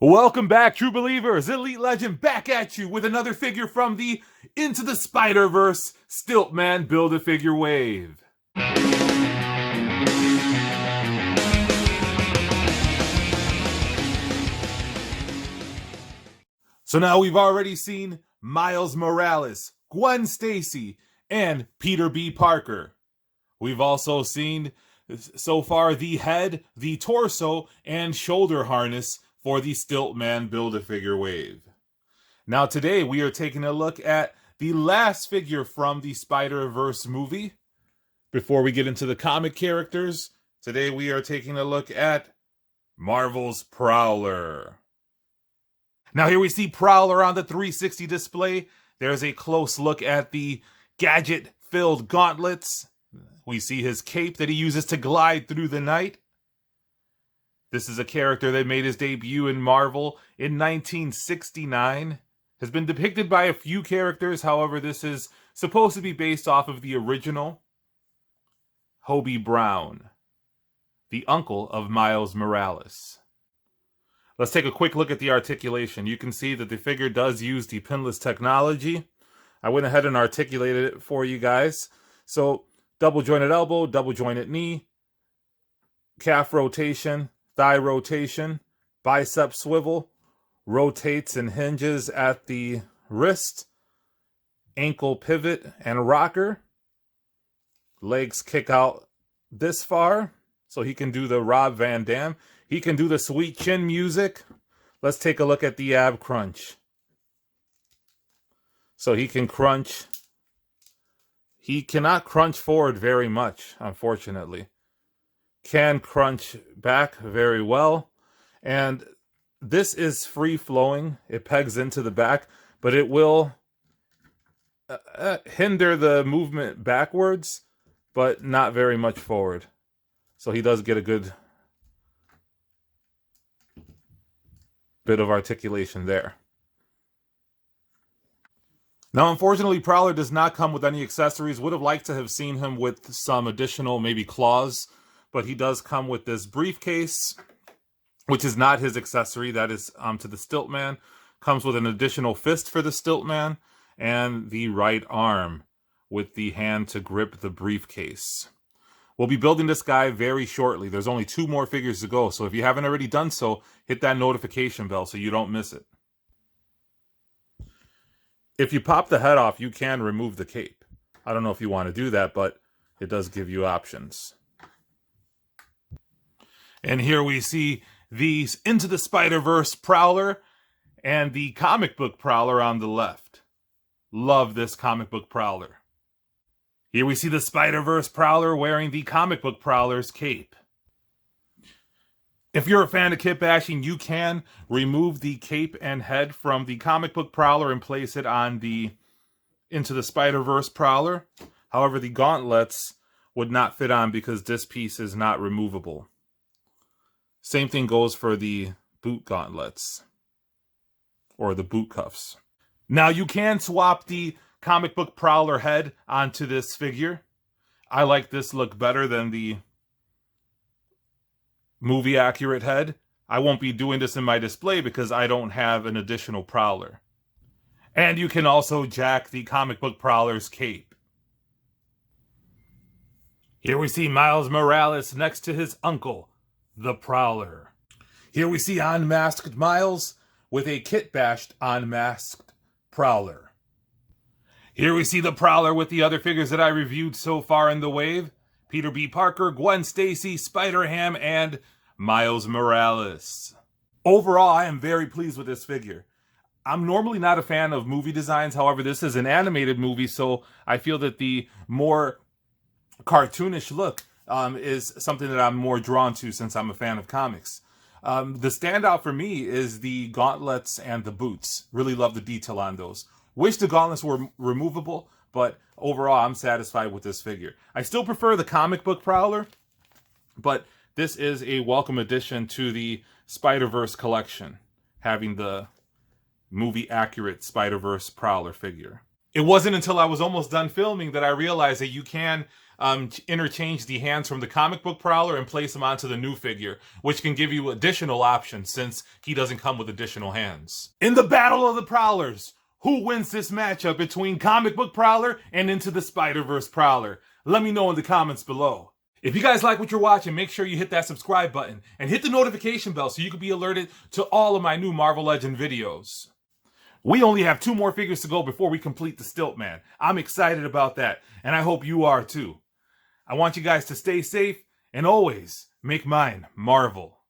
Welcome back, true believers. Elite Legend back at you with another figure from the Into the Spider-Verse Stilt-Man Build-A-Figure wave. So now we've already seen Miles Morales, Gwen Stacy, and Peter B. Parker. We've also seen, so far, the head, the torso, and shoulder harness for the Stilt-Man Build-A-Figure wave. Now today we are taking a look at the last figure from the Spider-Verse movie. Before we get into the comic characters, today we are taking a look at Marvel's Prowler. Now here we see Prowler on the 360 display. There's a close look at the gadget-filled gauntlets. We see his cape that he uses to glide through the night. This is a character that made his debut in Marvel in 1969. Has been depicted by a few characters, however this is supposed to be based off of the original. Hobie Brown, the uncle of Miles Morales. Let's take a quick look at the articulation. You can see that the figure does use the pinless technology. I went ahead and articulated it for you guys. So, double jointed elbow, double jointed knee, calf rotation, thigh rotation, bicep swivel, rotates and hinges at the wrist, ankle pivot and rocker, legs kick out this far, so he can do the Rob Van Dam. He can do the sweet chin music. Let's take a look at the ab crunch. So he can crunch. He cannot crunch forward very much, unfortunately. Can crunch back very well. And this is free flowing. It pegs into the back, but it will hinder the movement backwards, but not very much forward. So he does get a good bit of articulation there. Now, unfortunately, Prowler does not come with any accessories. Would have liked to have seen him with some additional, maybe claws, but he does come with this briefcase, which is not his accessory. That is to the Stilt-Man. Comes with an additional fist for the Stilt-Man, and the right arm with the hand to grip the briefcase. We'll be building this guy very shortly. There's only 2 more figures to go, so if you haven't already done so, hit that notification bell so you don't miss it. If you pop the head off, you can remove the cape. I don't know if you want to do that, but it does give you options. And here we see these Into the Spider-Verse Prowler and the comic book Prowler on the left. Love this comic book Prowler. Here we see the Spider-Verse Prowler wearing the comic book Prowler's cape. If you're a fan of Kitbashing, you can remove the cape and head from the comic book Prowler and place it on the Into the Spider-Verse Prowler. However, the gauntlets would not fit on because this piece is not removable. Same thing goes for the boot gauntlets, or the boot cuffs. Now, you can swap the comic book Prowler head onto this figure. I like this look better than the movie accurate head. I won't be doing this in my display because I don't have an additional Prowler. And you can also jack the comic book Prowler's cape. Here we see Miles Morales next to his uncle, the Prowler. Here we see unmasked Miles with a Kitbashed unmasked Prowler. Here we see the Prowler with the other figures that I reviewed so far in the wave. Peter B. Parker, Gwen Stacy, Spider-Ham, and Miles Morales. Overall, I am very pleased with this figure. I'm normally not a fan of movie designs. However, this is an animated movie, so I feel that the more cartoonish look is something that I'm more drawn to since I'm a fan of comics. The standout for me is the gauntlets and the boots. Really love the detail on those. Wish the gauntlets were removable, but overall, I'm satisfied with this figure. I still prefer the comic book Prowler, but this is a welcome addition to the Spider-Verse collection, having the movie-accurate Spider-Verse Prowler figure. It wasn't until I was almost done filming that I realized that you can interchange the hands from the comic book Prowler and place them onto the new figure, which can give you additional options since he doesn't come with additional hands. In the Battle of the Prowlers, who wins this matchup between comic book Prowler and Into the Spider-Verse Prowler? Let me know in the comments below. If you guys like what you're watching, make sure you hit that subscribe button and hit the notification bell so you can be alerted to all of my new Marvel Legend videos. We only have 2 more figures to go before we complete the Stilt-Man. I'm excited about that, and I hope you are too. I want you guys to stay safe and always make mine Marvel.